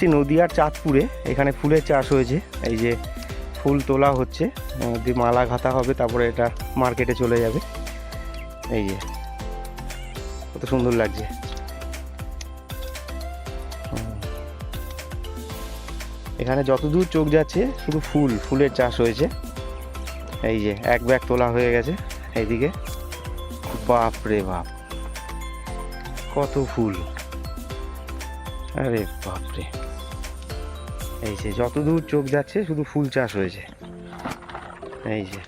আছি নদিয়ার চাঁদপুরে। এখানে ফুলের চাষ হয়েছে। এই যে ফুল তোলা হচ্ছে, দিয়ে মালা গাঁথা হবে, তারপরে এটা মার্কেটে চলে যাবে। এই যে কত সুন্দর লাগছে। এখানে যতদূর চোখ যাচ্ছে শুধু ফুলের চাষ হয়েছে। এই যে এক ব্যাগ তোলা হয়ে গেছে এইদিকে। বাপ রে বাপ, কত ফুল! আরে বাপ রে, এই যে যতদূর চোখ যাচ্ছে শুধু ফুল চাষ হয়েছে। এই যে